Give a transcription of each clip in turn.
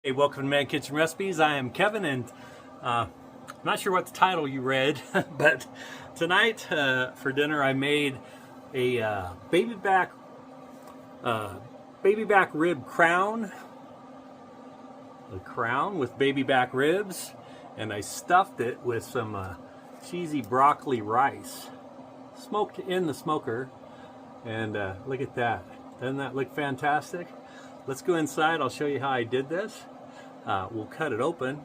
Hey, welcome to Man Kitchen Recipes. I am Kevin, and I'm not sure what the title you read, but tonight for dinner I made a baby back rib crown, a crown with baby back ribs, and I stuffed it with some cheesy broccoli rice, smoked in the smoker. And look at that! Doesn't that look fantastic? Let's go inside. I'll show you how I did this. We'll cut it open,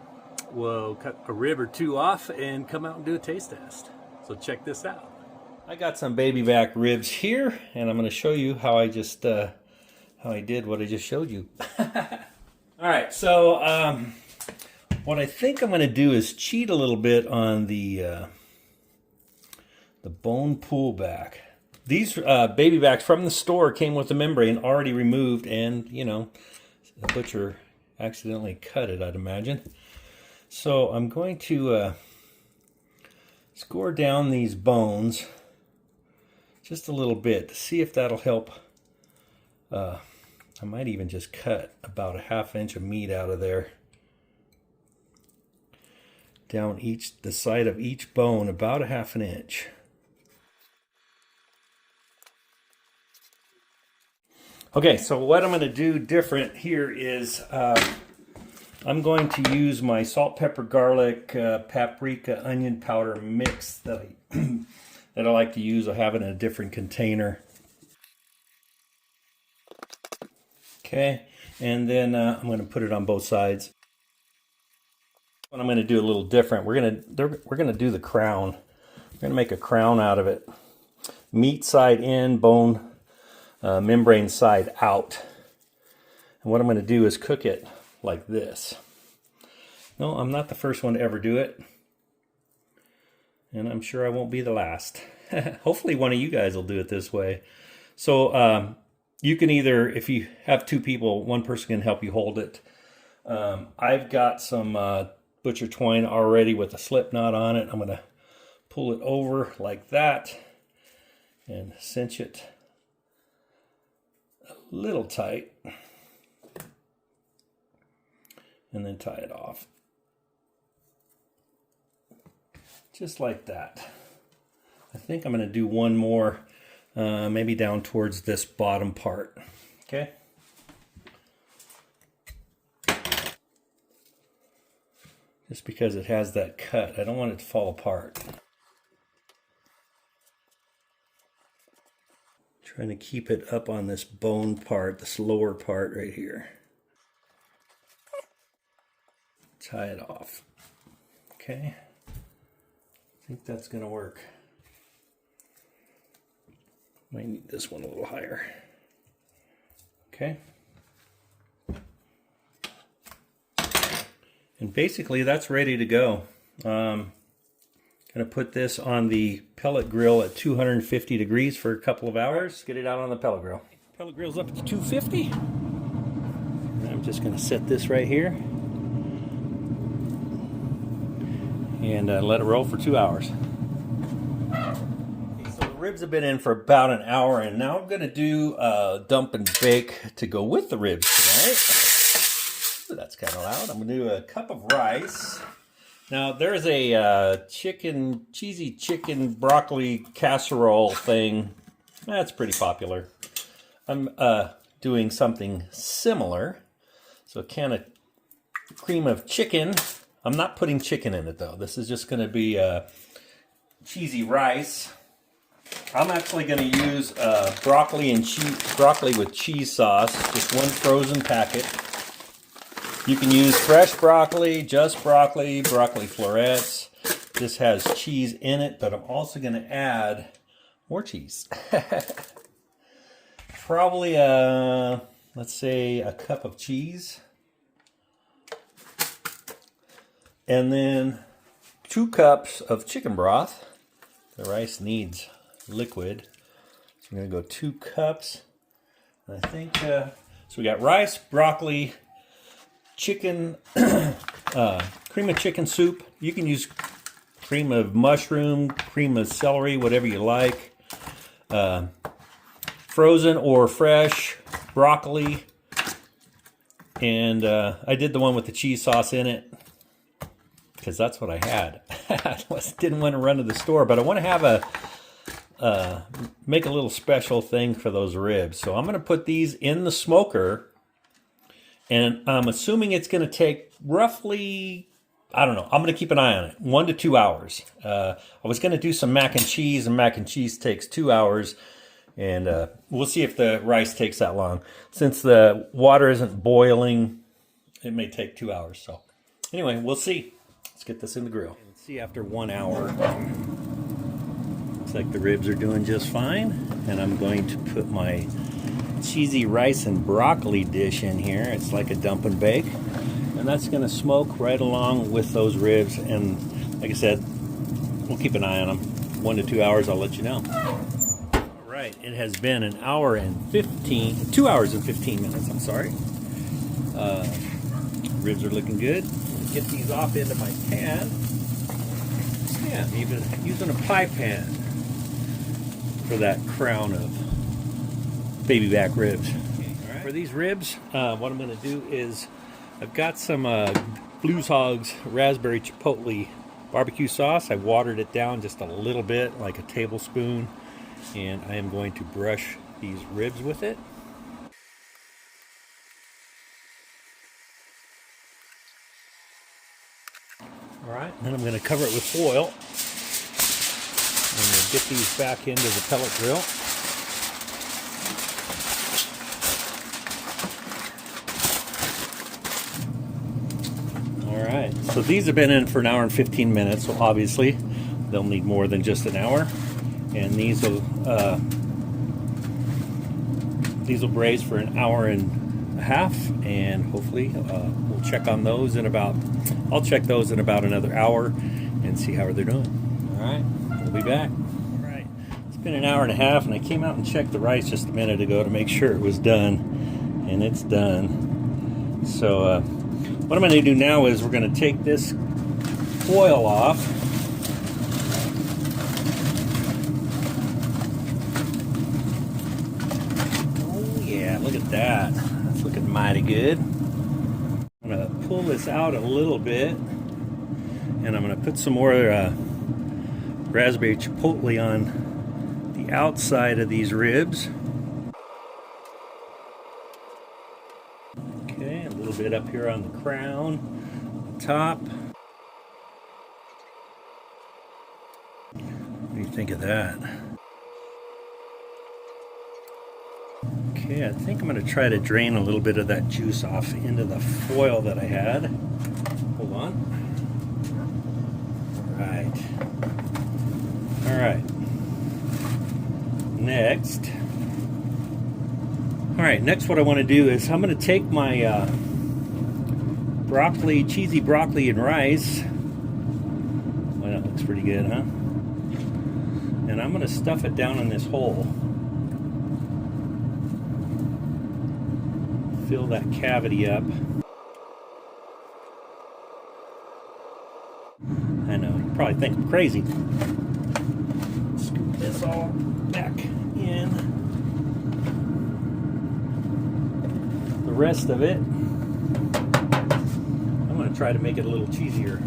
we'll cut a rib or two off and come out and do a taste test. So check this out. I got some baby back ribs here, and I'm going to show you how I just how I did what I just showed you. Alright, so what I think I'm going to do is cheat a little bit on the bone pullback. These baby backs from the store came with the membrane already removed, and you know, the butcher accidentally cut it, I'd imagine. So I'm going to score down these bones just a little bit to see if that'll help. I might even just cut about a ½ inch of meat out of there, down the side of each bone, about a ½ inch. Okay, so what I'm going to do different here is I'm going to use my salt, pepper, garlic, paprika, onion powder mix that I like to use. I have it in a different container. Okay, and then I'm going to put it on both sides. What I'm going to do a little different. We're going to do the crown. We're going to make a crown out of it. Meat side in, bone membrane side out. And what I'm going to do is cook it like this. No, I'm not the first one to ever do it, and I'm sure I won't be the last. Hopefully one of you guys will do it this way. So you can either, if you have two people, one person can help you hold it. I've got some butcher twine already with a slip knot on it. I'm going to pull it over like that and cinch it a little tight, and then tie it off just like that. I think I'm going to do one more, maybe down towards this bottom part. Okay, just because it has that cut, I don't want it to fall apart. Trying to keep it up on this bone part, this lower part right here. Tie it off. Okay. I think that's going to work. Might need this one a little higher. Okay. And basically that's ready to go. Going to put this on the pellet grill at 250 degrees for a couple of hours. Get it out on the pellet grill. Pellet grill's up to 250. And I'm just going to set this right here and let it roll for 2 hours. Okay, so the ribs have been in for about an hour, and now I'm going to do dump and bake to go with the ribs tonight. Ooh, that's kind of loud. I'm going to do a cup of rice. Now, there's a cheesy chicken broccoli casserole thing. That's pretty popular. I'm doing something similar. So a can of cream of chicken. I'm not putting chicken in it, though. This is just going to be cheesy rice. I'm actually going to use broccoli with cheese sauce, just one frozen packet. You can use fresh broccoli, just broccoli, broccoli florets. This has cheese in it, but I'm also going to add more cheese. Probably, let's say a cup of cheese. And then 2 cups of chicken broth. The rice needs liquid. So I'm going to go 2 cups. And I think, so we got rice, broccoli, chicken, cream of chicken soup. You can use cream of mushroom, cream of celery, whatever you like. Frozen or fresh broccoli, And I did the one with the cheese sauce in it because that's what I had. I didn't want to run to the store, but I want to have make a little special thing for those ribs. So I'm going to put these in the smoker, and I'm assuming it's going to take roughly, I don't know, I'm going to keep an eye on it, 1 to 2 hours. I was going to do some mac and cheese takes 2 hours, and we'll see if the rice takes that long. Since the water isn't boiling, it may take 2 hours. So anyway, we'll see. Let's get this in the grill. Let's see after 1 hour. Looks like the ribs are doing just fine. And I'm going to put my cheesy rice and broccoli dish in here. It's like a dump and bake. And that's going to smoke right along with those ribs. And like I said, we'll keep an eye on them. 1 to 2 hours, I'll let you know. All right, it has been 2 hours and 15 minutes, I'm sorry. Ribs are looking good. Get these off into my pan. Yeah, even using a pie pan for that crown of baby back ribs. Okay, all right. For these ribs, what I'm going to do is I've got some Blues Hogs raspberry chipotle barbecue sauce. I watered it down just a little bit, like a tablespoon, and I am going to brush these ribs with it. All right, then I'm going to cover it with foil, and we'll get these back into the pellet grill. All right, so these have been in for 1 hour and 15 minutes, so obviously they'll need more than just an hour. And these will braise for 1.5 hours, and hopefully we'll check on those in about, I'll check those in about another hour and see how they're doing. All right, we'll be back. All right, it's been 1.5 hours, and I came out and checked the rice just a minute ago to make sure it was done, and it's done. So what I'm going to do now is we're going to take this foil off. Oh yeah, look at that. That's looking mighty good. I'm going to pull this out a little bit, and I'm going to put some more raspberry chipotle on the outside of these ribs. Okay, a little bit up here on the crown, the top. What do you think of that? Okay, I think I'm going to try to drain a little bit of that juice off into the foil that I had. Hold on. All right. Next what I want to do is I'm going to take my cheesy broccoli and rice. Well, that looks pretty good, huh? And I'm going to stuff it down in this hole. Fill that cavity up. I know, you probably think I'm crazy. Scoop this all back in. The rest of it, I'm going to try to make it a little cheesier.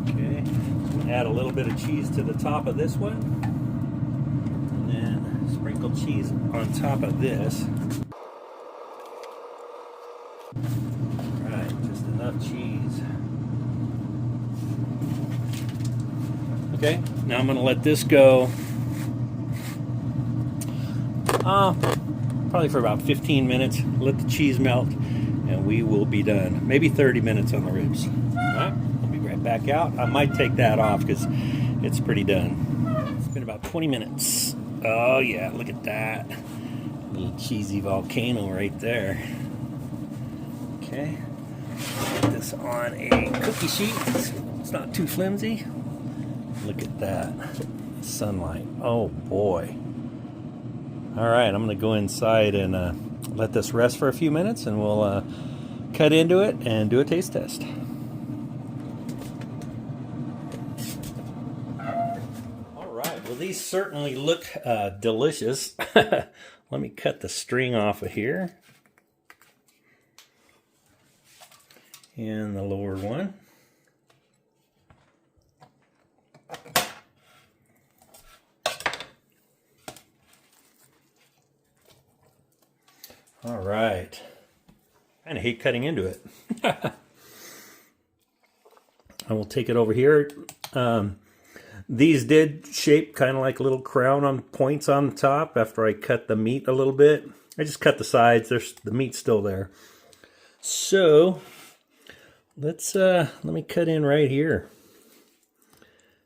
Okay, I'm going to add a little bit of cheese to the top of this one, and then sprinkle cheese on top of this. Alright, just enough cheese. Okay, now I'm going to let this go probably for about 15 minutes. Let the cheese melt, and we will be done. Maybe 30 minutes on the ribs. Alright, I'll be right back out. I might take that off because it's pretty done. It's been about 20 minutes. Oh yeah, look at that. Little cheesy volcano right there. Okay, put this on a cookie sheet so it's not too flimsy. Look at that sunlight. Oh boy. All right, I'm going to go inside and let this rest for a few minutes, and we'll cut into it and do a taste test. All right, well, these certainly look delicious. Let me cut the string off of here. and the lower one. All right. Kind of hate cutting into it. I will take it over here. These did shape kind of like a little crown on points on the top after I cut the meat a little bit. I just cut the sides. There's the meat's still there. So let's let me cut in right here.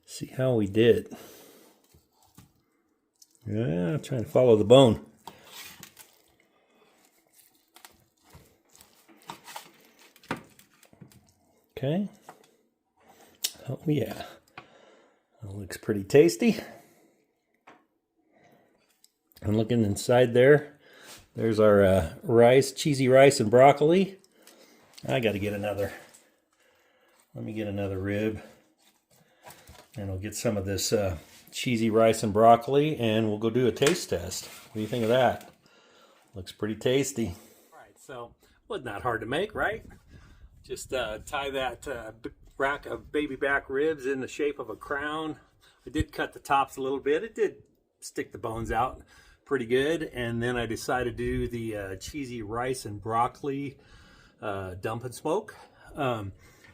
See how we did. Yeah, I'm trying to follow the bone. Okay. Oh yeah. That looks pretty tasty. And looking inside there, there's our rice, cheesy rice and broccoli. I got to get another. Let me get another rib. And I'll get some of this cheesy rice and broccoli, and we'll go do a taste test. What do you think of that? Looks pretty tasty. All right, so wasn't that hard to make, right? Just tie that rack of baby back ribs in the shape of a crown. I did cut the tops a little bit. It did stick the bones out pretty good. And then I decided to do the cheesy rice and broccoli dump and smoke.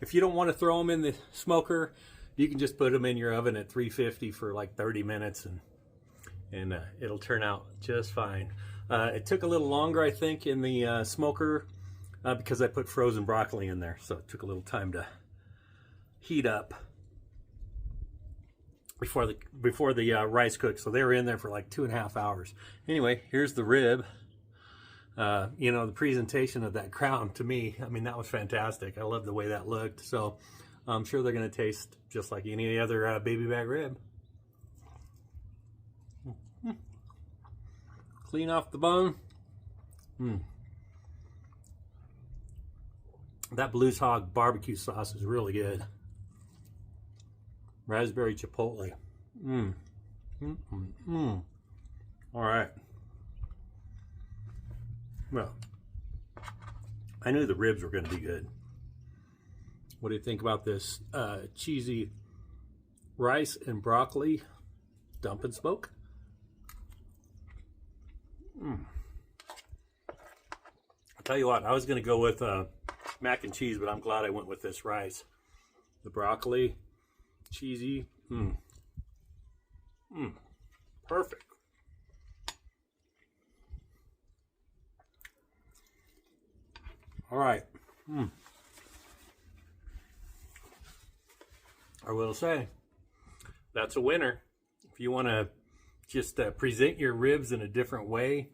If you don't want to throw them in the smoker, you can just put them in your oven at 350 for like 30 minutes and it'll turn out just fine. It took a little longer, I think, in the smoker because I put frozen broccoli in there, so it took a little time to heat up before the rice cooked. So they were in there for like 2.5 hours. Anyway, here's the rib. You know, the presentation of that crown, to me, I mean, that was fantastic. I love the way that looked. So I'm sure they're going to taste just like any other baby back rib. Clean off the bone. That Blues Hog barbecue sauce is really good. Raspberry chipotle. All right. Well, I knew the ribs were going to be good. What do you think about this cheesy rice and broccoli dump and smoke? I'll tell you what, I was going to go with mac and cheese, but I'm glad I went with this rice. The broccoli, cheesy, perfect. All right. I will say, that's a winner. If you want to just present your ribs in a different way,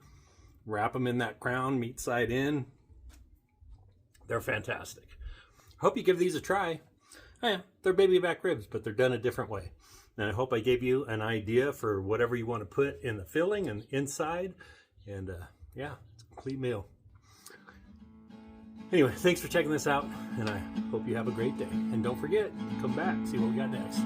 wrap them in that crown, meat side in, they're fantastic. Hope you give these a try. Oh, yeah, they're baby back ribs, but they're done a different way. And I hope I gave you an idea for whatever you want to put in the filling and inside. And yeah, it's a complete meal. Anyway, thanks for checking this out, and I hope you have a great day. And don't forget, come back, see what we got next.